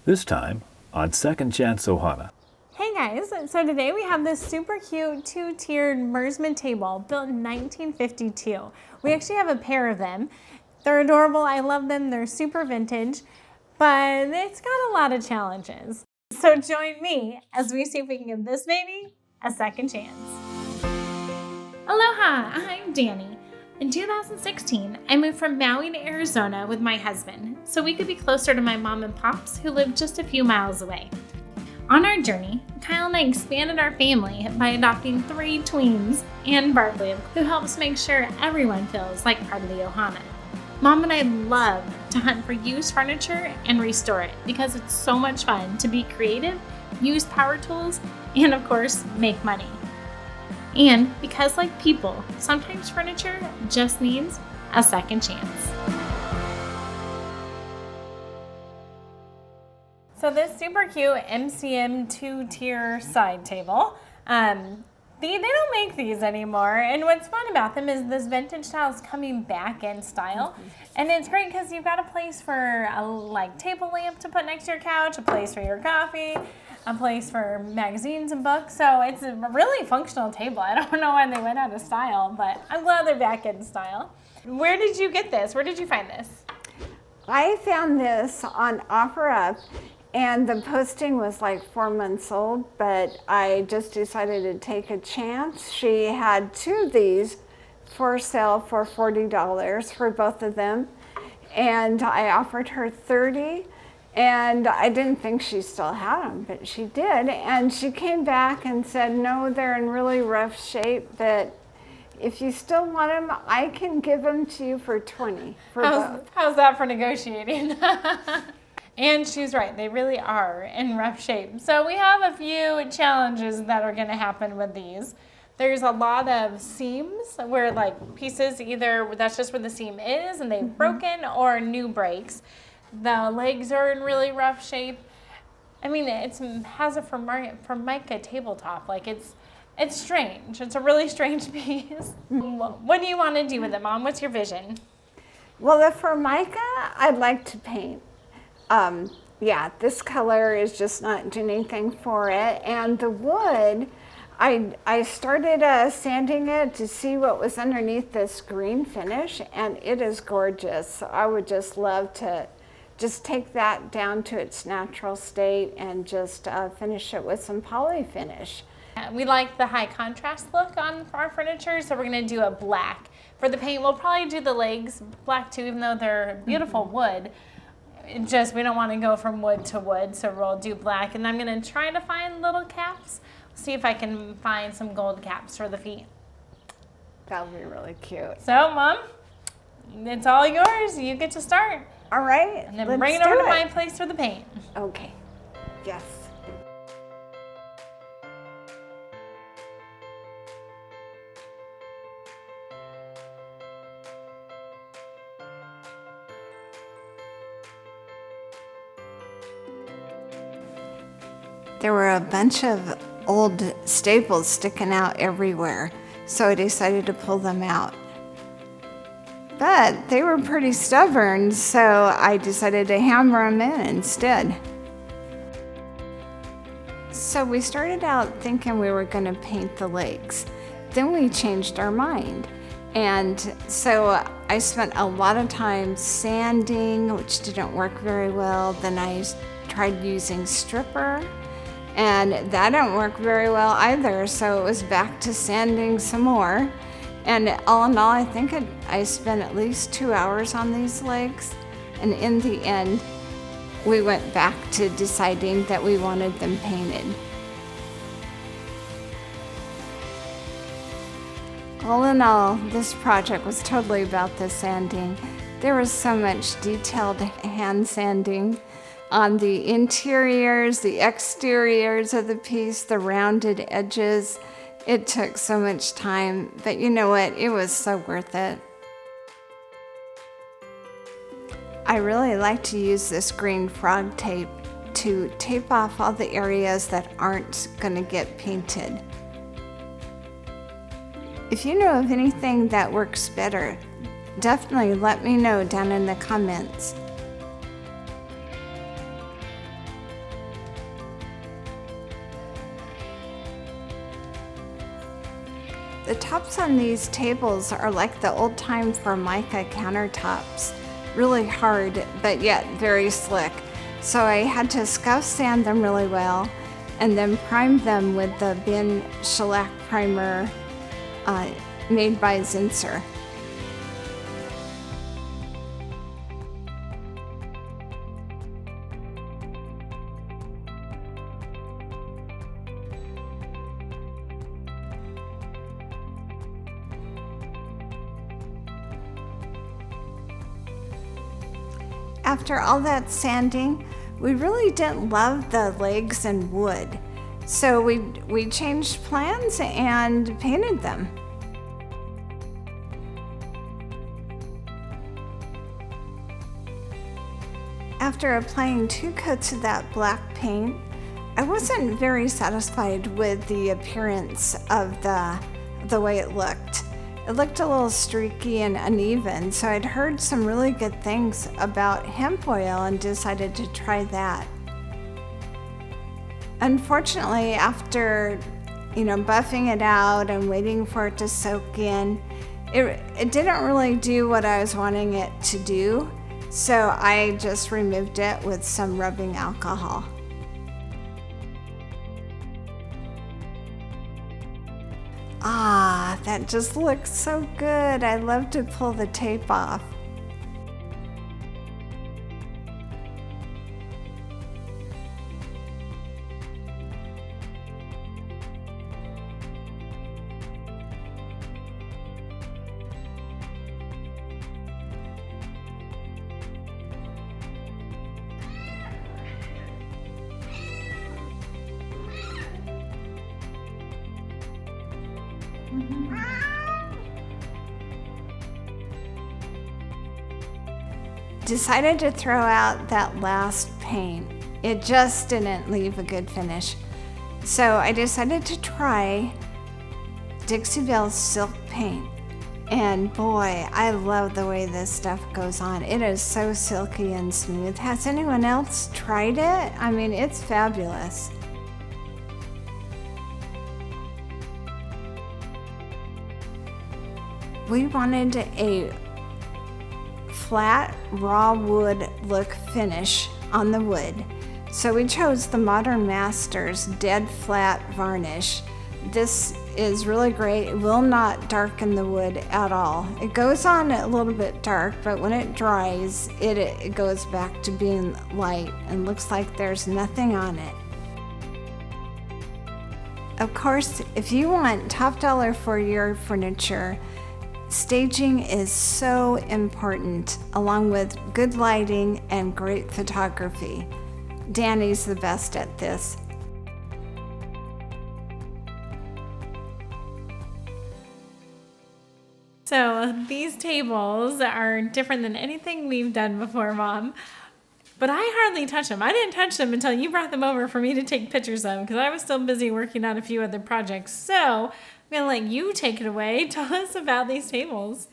This time on Second Chance Ohana. Hey guys, so today we have this super cute two-tiered Mersman table built in 1952. We actually have a pair of them. They're adorable, I love them, they're super vintage, but it's got a lot of challenges. So join me as we see if we can give this baby a second chance. Aloha, I'm Dani. In 2016, I moved from Maui to Arizona with my husband so we could be closer to my mom and pops who lived just a few miles away. On our journey, Kyle and I expanded our family by adopting 3 tweens and Bartley, who helps make sure everyone feels like part of the Ohana. Mom and I love to hunt for used furniture and restore it because it's so much fun to be creative, use power tools, and of course, make money. And because like people, sometimes furniture just needs a second chance. So this super cute MCM 2-tier side table, they don't make these anymore. And what's fun about them is this vintage style is coming back in style. And it's great because you've got a place for a table lamp to put next to your couch, a place for your coffee, a place for magazines and books. So it's a really functional table. I don't know why they went out of style, but I'm glad they're back in style. Where did you get this? Where did you find this? I found this on OfferUp, and the posting was like 4 months old, but I just decided to take a chance. She had 2 of these for sale for $40 for both of them, and I offered her $30. And I didn't think she still had them, but she did. And she came back and said, no, they're in really rough shape, but if you still want them, I can give them to you for $20 for both. How's that for negotiating? And she's right, they really are in rough shape. So we have a few challenges that are gonna happen with these. There's a lot of seams where pieces, either that's just where the seam is and they've broken, or new breaks. The legs are in really rough shape. I mean, it has a Formica tabletop. It's strange. It's a really strange piece. What do you want to do with it, Mom? What's your vision? Well, the Formica, I'd like to paint. This color is just not doing anything for it. And the wood, I started sanding it to see what was underneath this green finish, and it is gorgeous. So I would just love to just take that down to its natural state and just finish it with some poly finish. We like the high contrast look on our furniture, so we're going to do a black. For the paint, we'll probably do the legs black too, even though they're beautiful wood. We don't want to go from wood to wood, so we'll do black. And I'm going to try to find little caps. See if I can find some gold caps for the feet. That would be really cute. So, Mom, it's all yours. You get to start. All right, And then bring it over to my place for the paint. Okay, yes. There were a bunch of old staples sticking out everywhere, so I decided to pull them out. But they were pretty stubborn, so I decided to hammer them in instead. So we started out thinking we were going to paint the legs. Then we changed our mind. And so I spent a lot of time sanding, which didn't work very well. Then I tried using stripper, and that didn't work very well either. So it was back to sanding some more. And all in all, I think I spent at least 2 hours on these legs. And in the end, we went back to deciding that we wanted them painted. All in all, this project was totally about the sanding. There was so much detailed hand sanding on the interiors, the exteriors of the piece, the rounded edges. It took so much time, but you know what? It was so worth it. I really like to use this green frog tape to tape off all the areas that aren't going to get painted. If you know of anything that works better, definitely let me know down in the comments. The tops on these tables are like the old-time Formica countertops, really hard, but yet very slick. So I had to scuff sand them really well and then prime them with the Bin shellac primer made by Zinsser. After all that sanding, we really didn't love the legs and wood. So we changed plans and painted them. After applying 2 coats of that black paint, I wasn't very satisfied with the appearance of the way it looked. It looked a little streaky and uneven, so I'd heard some really good things about hemp oil and decided to try that. Unfortunately, after buffing it out and waiting for it to soak in, it didn't really do what I was wanting it to do, so I just removed it with some rubbing alcohol. Ah, that just looks so good. I love to pull the tape off. Decided to throw out that last paint. It just didn't leave a good finish. So I decided to try Dixie Belle's silk paint. And boy, I love the way this stuff goes on. It is so silky and smooth. Has anyone else tried it? I mean, it's fabulous. We wanted a flat raw wood look finish on the wood, so we chose the Modern Masters Dead Flat Varnish. This is really great. It will not darken the wood at all. It goes on a little bit dark, but when it dries, it goes back to being light and looks like there's nothing on it. Of course, if you want top dollar for your furniture, staging is so important, along with good lighting and great photography. Dani's the best at this. So these tables are different than anything we've done before, Mom. But I hardly touch them. I didn't touch them until you brought them over for me to take pictures of because I was still busy working on a few other projects. So I'm going to let you take it away. Tell us about these tables.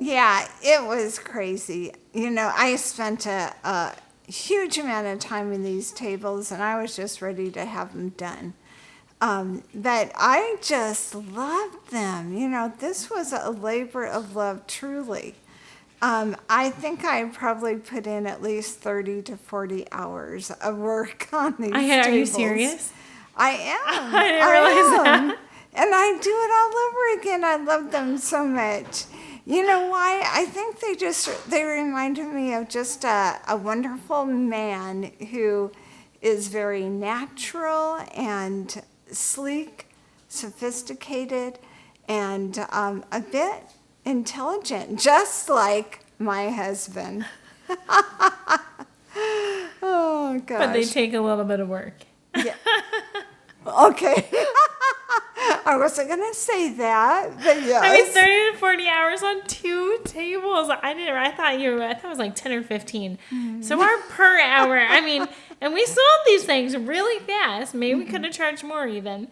Yeah, it was crazy. I spent a huge amount of time in these tables, and I was just ready to have them done. But I just loved them. This was a labor of love, truly. I think I probably put in at least 30 to 40 hours of work on these tables. Are you serious? I am. I didn't realize that. And I do it all over again. I love them so much. You know why? I think they reminded me of just a wonderful man who is very natural and sleek, sophisticated, and a bit intelligent, just like my husband. Oh, gosh. But they take a little bit of work. Yeah. Okay. I wasn't going to say that, but yes. I mean, 30 to 40 hours on 2 tables. I thought it was like 10 or 15. Mm-hmm. So our per hour, and we sold these things really fast. Maybe we could have charged more even.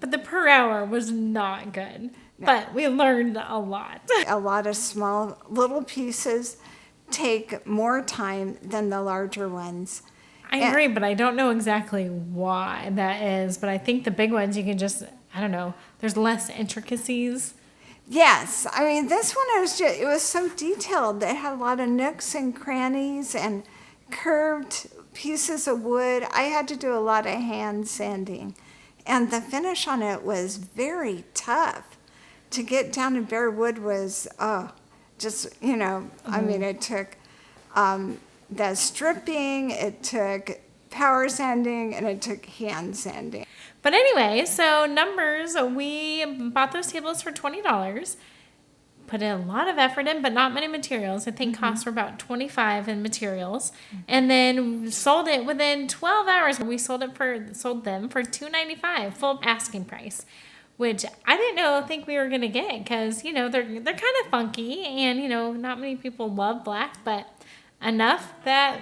But the per hour was not good. No. But we learned a lot. A lot of small little pieces take more time than the larger ones. I agree, but I don't know exactly why that is. But I think the big ones you can just I don't know, there's less intricacies. Yes, I mean, this one it was so detailed. It had a lot of nooks and crannies and curved pieces of wood. I had to do a lot of hand sanding, and the finish on it was very tough. To get down to bare wood was, I mean, it took the stripping, it took power sanding, and it took hand sanding. But anyway, so numbers, we bought those tables for $20. Put in a lot of effort in, but not many materials. I think costs were about $25 in materials. And then sold it within 12 hours. We sold them for $295, full asking price, which I didn't think we were going to get because, they're kind of funky and, not many people love black, but enough that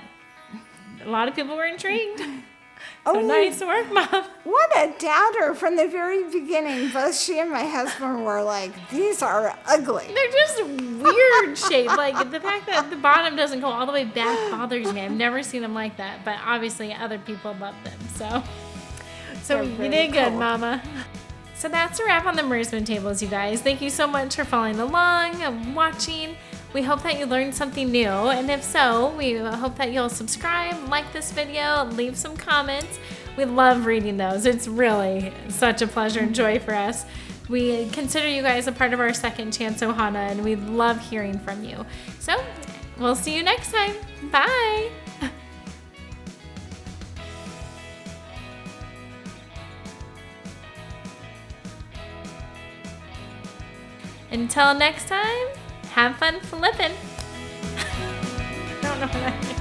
a lot of people were intrigued. So nice work, Mom. What a doubter from the very beginning. Both she and my husband were like, these are ugly. They're just weird shaped. Like, the fact that the bottom doesn't go all the way back bothers me. I've never seen them like that. But obviously, other people love them. So you did good, Mama. So that's a wrap on the Mersman tables, you guys. Thank you so much for following along and watching. We hope that you learned something new, and if so, we hope that you'll subscribe, like this video, leave some comments. We love reading those. It's really such a pleasure and joy for us. We consider you guys a part of our second Chance Ohana, and we love hearing from you. So, we'll see you next time. Bye! Until next time, have fun flipping. I don't know what I mean.